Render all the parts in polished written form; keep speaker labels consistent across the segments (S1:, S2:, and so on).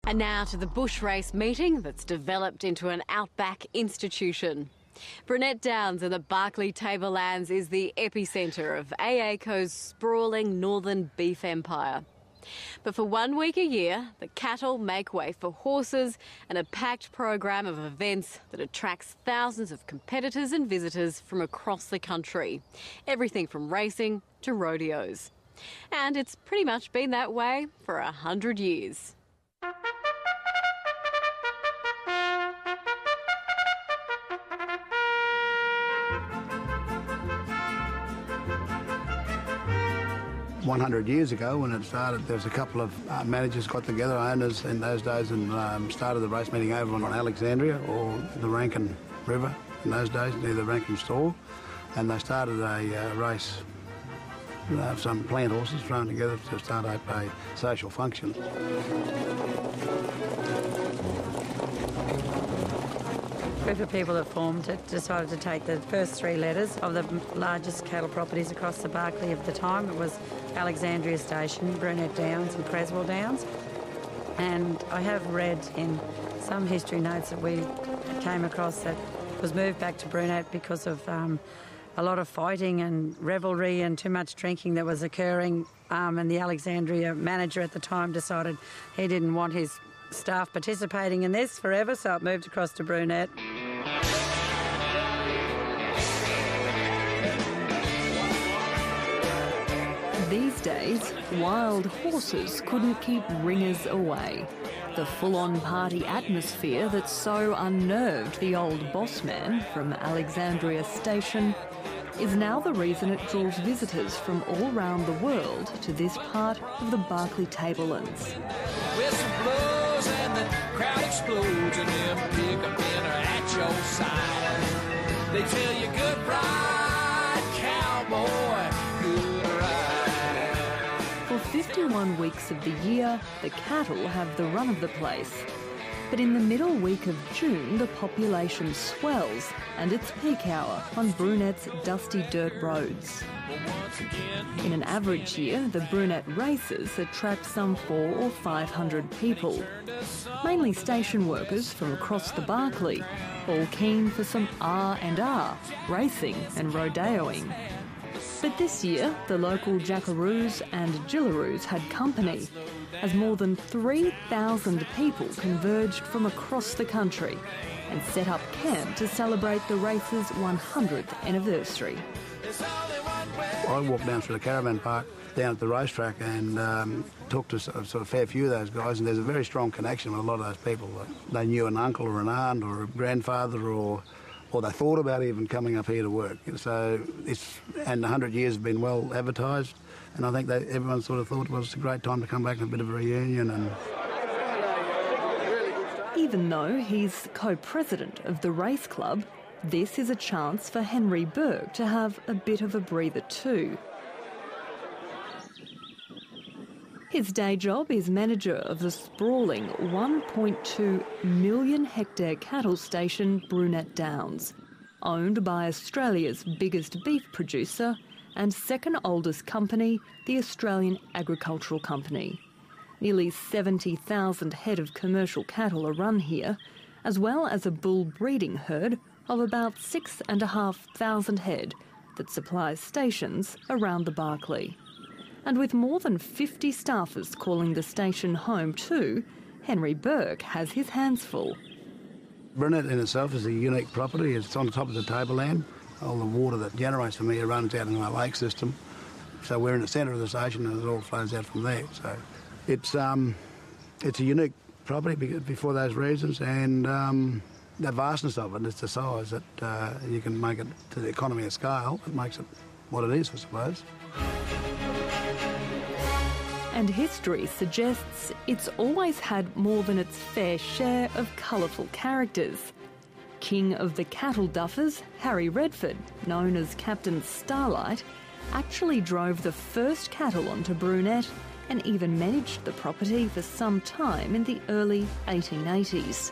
S1: And now to the bush race meeting that's developed into an outback institution. Brunette Downs in the Barkly Tablelands is the epicentre of AACO's sprawling northern beef empire. But for 1 week a year, the cattle make way for horses and a packed program of events that attracts thousands of competitors and visitors from across the country. Everything from racing to rodeos. And it's pretty much been that way for 100 years.
S2: "100 years ago, when it started, there was a couple of managers got together, owners in those days, and started the race meeting over on Alexandria, or the Rankin River in those days, near the Rankin store. And they started a race, some plant horses thrown together to start up a social function.
S3: A group of people that formed it decided to take the first 3 letters of the largest cattle properties across the Barkly of the time. It was Alexandria Station, Brunette Downs and Creswell Downs. And I have read in some history notes that we came across that was moved back to Brunette because of a lot of fighting and revelry and too much drinking that was occurring. And the Alexandria manager at the time decided he didn't want his staff participating in this forever, so it moved across to Brunette.
S4: These days, wild horses couldn't keep ringers away. The full-on party atmosphere that so unnerved the old boss man from Alexandria Station is now the reason it draws visitors from all round the world to this part of the Barkly Tablelands.
S5: Whistle blows and the crowd explodes and them pick-up men are at your side. They tell you good ride, cowboy, good ride.
S4: For 51 weeks of the year, the cattle have the run of the place. But in the middle week of June, the population swells and it's peak hour on Brunette's dusty dirt roads. In an average year, the Brunette races attract some 400 or 500 people, mainly station workers from across the Barkly, all keen for some R&R, racing and rodeoing. But this year, the local Jackaroos and Jillaroos had company, as more than 3,000 people converged from across the country and set up camp to celebrate the race's 100th anniversary.
S2: I walked down through the caravan park down at the racetrack and talked to sort of a fair few of those guys, and there's a very strong connection with a lot of those people. They knew an uncle or an aunt or a grandfather, or they thought about even coming up here to work. So and 100 years have been well advertised, and I think that everyone sort of thought it was a great time to come back and a bit of a reunion. And
S4: even though he's co-president of the race club, this is a chance for Henry Burke to have a bit of a breather too. His day job is manager of the sprawling 1.2 million hectare cattle station Brunette Downs, owned by Australia's biggest beef producer and second oldest company, the Australian Agricultural Company. Nearly 70,000 head of commercial cattle are run here, as well as a bull breeding herd of about 6,500 head that supplies stations around the Barkly. And with more than 50 staffers calling the station home too, Henry Burke has his hands full.
S2: Brunette in itself is a unique property. It's on the top of the tableland. All the water that generates from here runs out into our lake system. So we're in the centre of the station and it all flows out from there. So it's a unique property for those reasons, and the vastness of it, it's the size that you can make it to the economy of scale. It makes it what it is, I suppose.
S4: And history suggests it's always had more than its fair share of colourful characters. King of the cattle duffers, Harry Redford, known as Captain Starlight, actually drove the first cattle onto Brunette and even managed the property for some time in the early 1880s.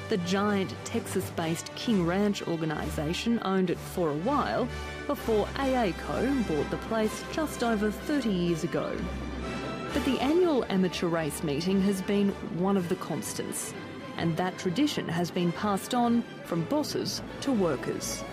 S4: The giant Texas-based King Ranch organisation owned it for a while before AACO bought the place just over 30 years ago. But the annual amateur race meeting has been one of the constants, and that tradition has been passed on from bosses to workers.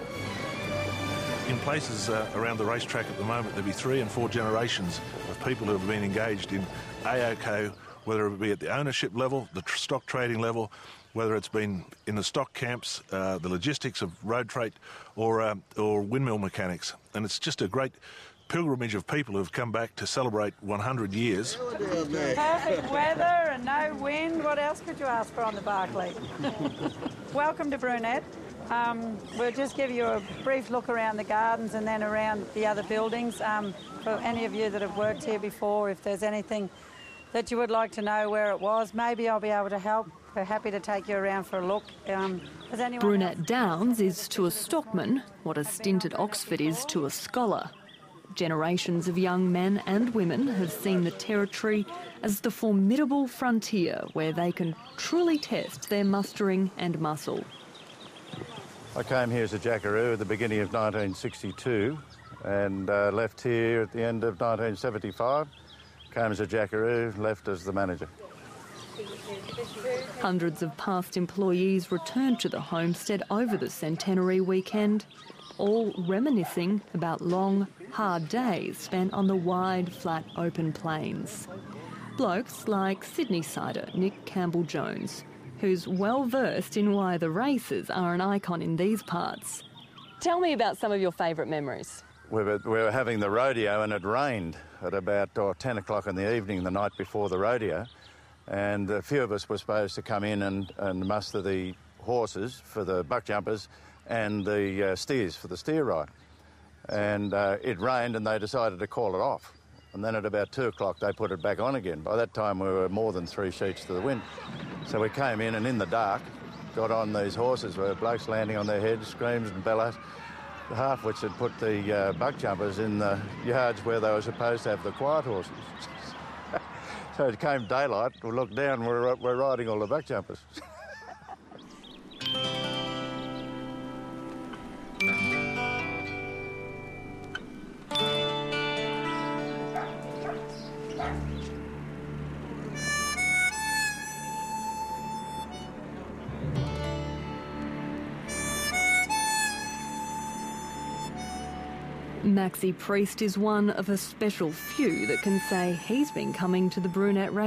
S6: In places around the racetrack at the moment, there'll be 3 and 4 generations of people who have been engaged in AACO, whether it be at the ownership level, the stock trading level, whether it's been in the stock camps, the logistics of road freight, or windmill mechanics. And it's just a great pilgrimage of people who have come back to celebrate 100 years.
S3: Perfect weather and no wind. What else could you ask for on the Barkly? Welcome to Brunette. We'll just give you a brief look around the gardens and then around the other buildings. For any of you that have worked here before, if there's anything that you would like to know where it was, maybe I'll be able to help. We're happy to take you around for a look.
S4: Brunette Downs is to a stockman what a stint at Oxford is to a scholar. Generations of young men and women have seen the territory as the formidable frontier where they can truly test their mustering and muscle.
S7: I came here as a jackaroo at the beginning of 1962 and left here at the end of 1975. Came as a jackaroo, left as the manager.
S4: Hundreds of past employees returned to the homestead over the centenary weekend, all reminiscing about long, hard days spent on the wide, flat, open plains. Blokes like Sydney-sider Nick Campbell-Jones, who's well versed in why the races are an icon in these parts. Tell me about some of your favourite memories.
S7: We were having the rodeo and it rained at about 10 o'clock in the evening the night before the rodeo, and a few of us were supposed to come in and muster the horses for the buck jumpers and the steers for the steer ride. And it rained and they decided to call it off. And then at about 2 o'clock they put it back on again. By that time we were more than 3 sheets to the wind. So we came in and in the dark got on these horses where blokes landing on their heads, screams and bellows. The half-wits had put the buck jumpers in the yards where they were supposed to have the quiet horses. So it came daylight, we looked down, we're riding all the buck jumpers.
S4: Maxi Priest is one of a special few that can say he's been coming to the Brunette race